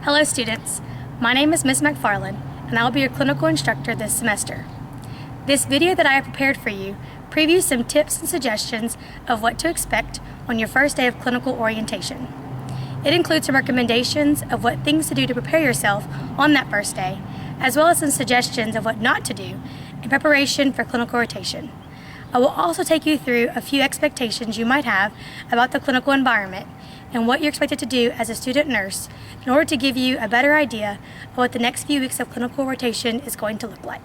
Hello students, my name is Ms. McFarlain and I will be your clinical instructor this semester. This video that I have prepared for you previews some tips and suggestions of what to expect on your first day of clinical orientation. It includes some recommendations of what things to do to prepare yourself on that first day, as well as some suggestions of what not to do in preparation for clinical rotation. I will also take you through a few expectations you might have about the clinical environment and what you're expected to do as a student nurse in order to give you a better idea of what the next few weeks of clinical rotation is going to look like.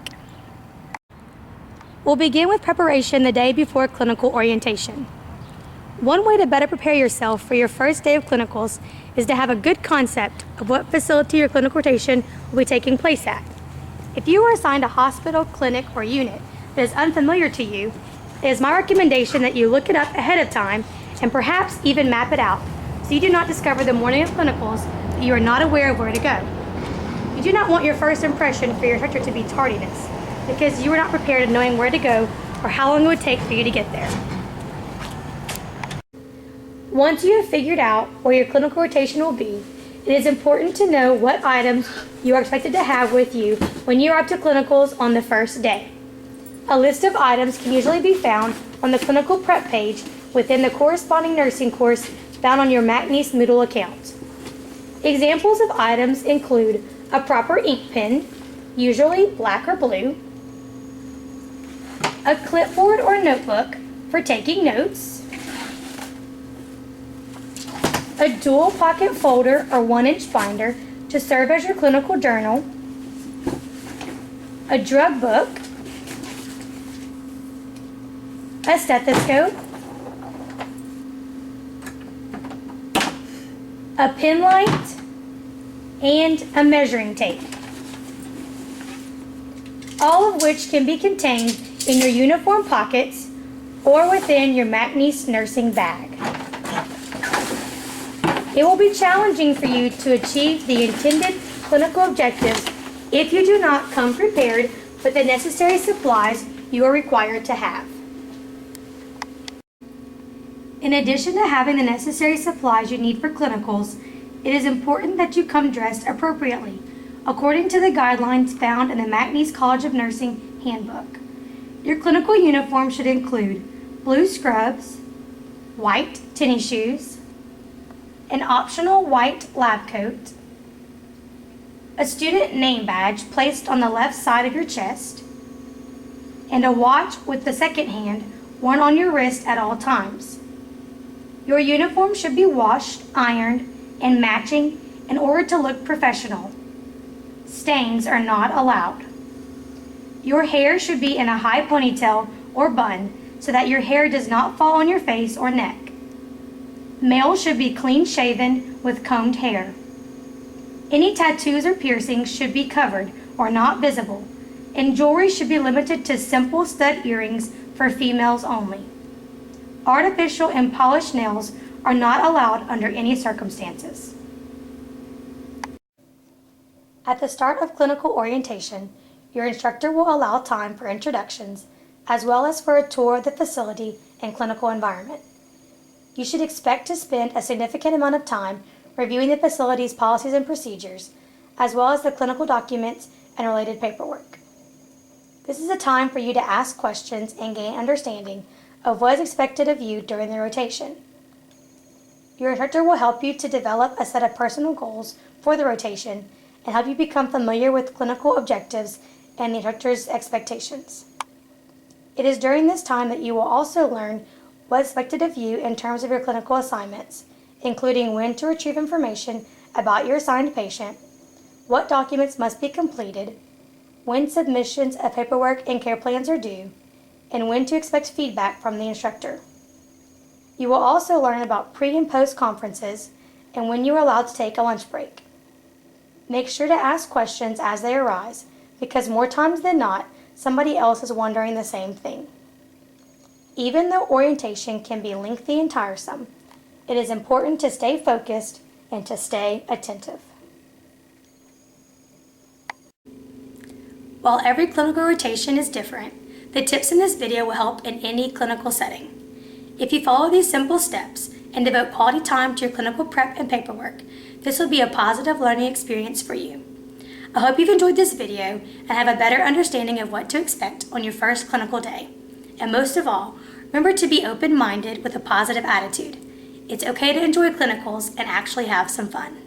We'll begin with preparation the day before clinical orientation. One way to better prepare yourself for your first day of clinicals is to have a good concept of what facility your clinical rotation will be taking place at. If you are assigned a hospital, clinic, or unit that is unfamiliar to you, it is my recommendation that you look it up ahead of time and perhaps even map it out, so you do not discover the morning of clinicals that you are not aware of where to go. You do not want your first impression for your instructor to be tardiness, because you are not prepared in knowing where to go or how long it would take for you to get there. Once you have figured out where your clinical rotation will be, it is important to know what items you are expected to have with you when you arrive to clinicals on the first day. A list of items can usually be found on the clinical prep page within the corresponding nursing course found on your McNeese Moodle account. Examples of items include a proper ink pen, usually black or blue, a clipboard or notebook for taking notes, a dual pocket folder or 1-inch binder to serve as your clinical journal, a drug book, a stethoscope, a pen light, and a measuring tape, all of which can be contained in your uniform pockets or within your McNeese nursing bag. It will be challenging for you to achieve the intended clinical objectives if you do not come prepared with the necessary supplies you are required to have. In addition to having the necessary supplies you need for clinicals, it is important that you come dressed appropriately, according to the guidelines found in the McNeese College of Nursing Handbook. Your clinical uniform should include blue scrubs, white tennis shoes, an optional white lab coat, a student name badge placed on the left side of your chest, and a watch with the second hand worn on your wrist at all times. Your uniform should be washed, ironed, and matching in order to look professional. Stains are not allowed. Your hair should be in a high ponytail or bun so that your hair does not fall on your face or neck. Male should be clean shaven with combed hair. Any tattoos or piercings should be covered or not visible, and jewelry should be limited to simple stud earrings for females only. Artificial and polished nails are not allowed under any circumstances. At the start of clinical orientation, your instructor will allow time for introductions as well as for a tour of the facility and clinical environment. You should expect to spend a significant amount of time reviewing the facility's policies and procedures, as well as the clinical documents and related paperwork. This is a time for you to ask questions and gain understanding of what is expected of you during the rotation. Your instructor will help you to develop a set of personal goals for the rotation and help you become familiar with clinical objectives and the instructor's expectations. It is during this time that you will also learn what is expected of you in terms of your clinical assignments, including when to retrieve information about your assigned patient, what documents must be completed, when submissions of paperwork and care plans are due, and when to expect feedback from the instructor. You will also learn about pre- and post-conferences and when you are allowed to take a lunch break. Make sure to ask questions as they arise, because more times than not, somebody else is wondering the same thing. Even though orientation can be lengthy and tiresome, it is important to stay focused and to stay attentive. While every clinical rotation is different, the tips in this video will help in any clinical setting. If you follow these simple steps and devote quality time to your clinical prep and paperwork, This will be a positive learning experience for you. I hope you've enjoyed this video and have a better understanding of what to expect on your first clinical day. And most of all, remember to be open-minded with a positive attitude. It's okay to enjoy clinicals and actually have some fun.